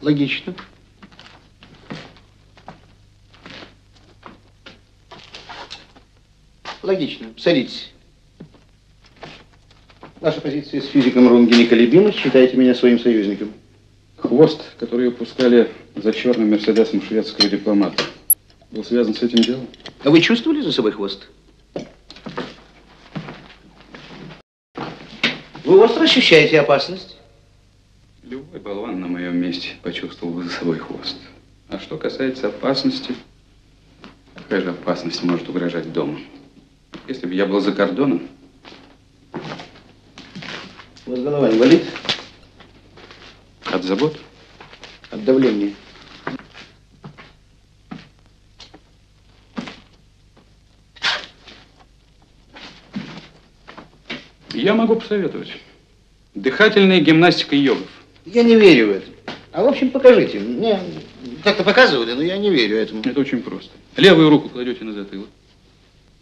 Логично. Логично. Садитесь. Ваша позиция с физиком Рунге неколебима. Считайте меня своим союзником. Хвост, который упускали за черным мерседесом шведского дипломата, был связан с этим делом? А вы чувствовали за собой хвост? Вы остро ощущаете опасность? Любой болван на моем месте почувствовал бы за собой хвост. А что касается опасности, какая же опасность может угрожать дома? Если бы я был за кордоном... У вас голова не болит? От забот? От давления. Я могу посоветовать. Дыхательная гимнастика йогов. Я не верю в это. А в общем, покажите. Мне как-то показывали, но я не верю этому. Это очень просто. Левую руку кладете на затылок.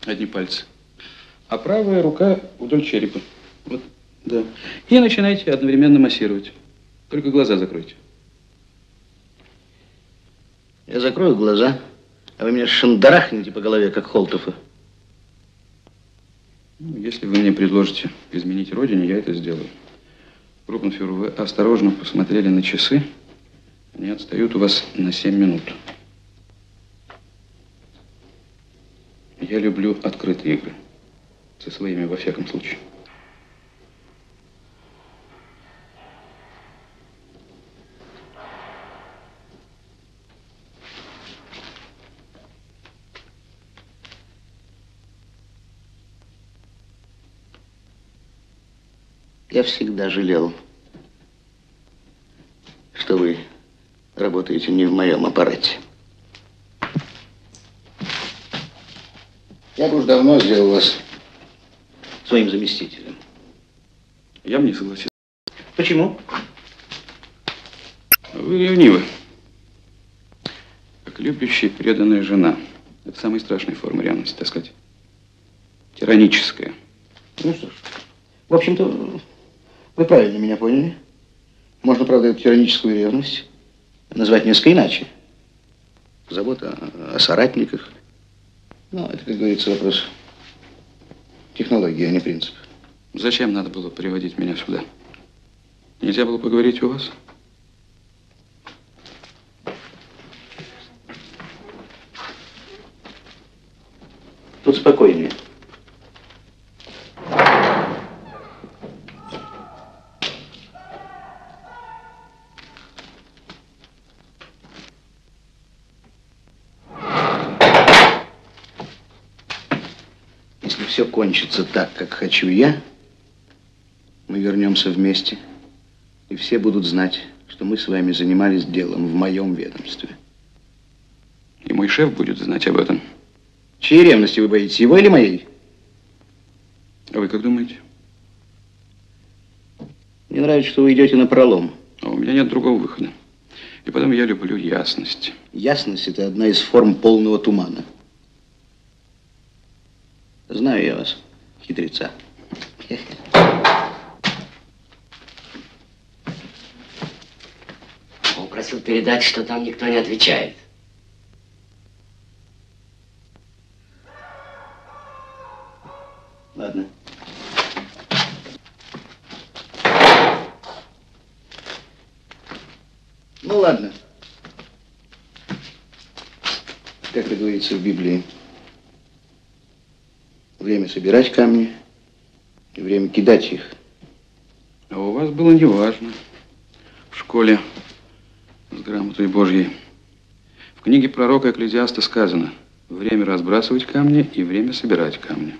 Одни пальцы. А правая рука вдоль черепа. Вот, да. И начинаете одновременно массировать. Только глаза закройте. Я закрою глаза, а вы меня шандарахнете по голове, как Холтофа. Ну, если вы мне предложите изменить родине, я это сделаю. Группенфюрер, вы осторожно посмотрели на часы. Они отстают у вас на 7 минут. Я люблю открытые игры. Со своими, во всяком случае. Я всегда жалел, что вы работаете не в моем аппарате. Я бы уж давно сделал вас своим заместителем. Я бы не согласился. Почему? Вы ревнивы. Как любящая, преданная жена. Это самая страшная форма ревности, так сказать. Тираническая. Ну что ж, в общем-то, вы правильно меня поняли. Можно, правда, эту тираническую ревность назвать несколько иначе. Забота о соратниках. Ну, это, как говорится, вопрос технологии, а не принципа. Зачем надо было приводить меня сюда? Нельзя было поговорить у вас? Тут спокойнее. Если все кончится так, как хочу я, мы вернемся вместе, и все будут знать, что мы с вами занимались делом в моем ведомстве. И мой шеф будет знать об этом. Чьей ревности вы боитесь, его или моей? А вы как думаете? Мне нравится, что вы идете напролом. А у меня нет другого выхода. И потом я люблю ясность. Ясность – это одна из форм полного тумана. Знаю я вас, хитреца. Он просил передать, что там никто не отвечает. Ладно. Ну, ладно. Как это говорится в Библии, время собирать камни и время кидать их. А у вас было неважно. В школе с грамотой Божьей. В книге пророка Экклезиаста сказано: время разбрасывать камни и время собирать камни.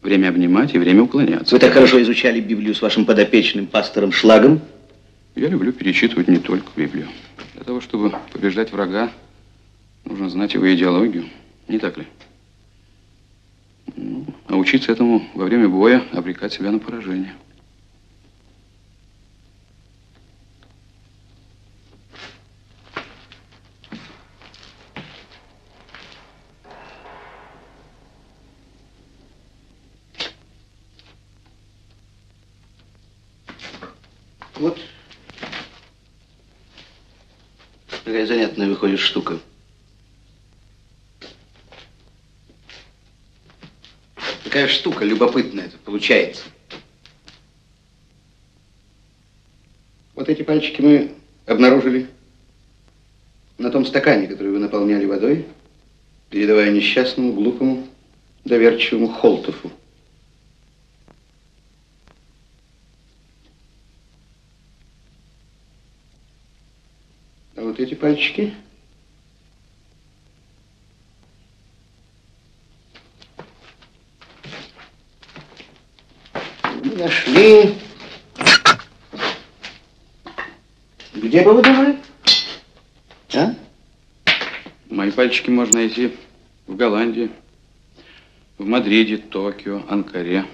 Время обнимать и время уклоняться. Вы так хорошо изучали Библию с вашим подопечным пастором Шлагом? Я люблю перечитывать не только Библию. Для того, чтобы побеждать врага, нужно знать его идеологию. Не так ли? Ну, а учиться этому во время боя, обрекать себя на поражение. Вот Какая занятная выходит штука. Какая штука любопытная это получается. Вот эти пальчики мы обнаружили на том стакане, который вы наполняли водой, передавая несчастному, глупому, доверчивому Холтову. А вот эти пальчики мы нашли. Где бы вы думали? А? Мои пальчики можно найти в Голландии, в Мадриде, Токио, Анкаре.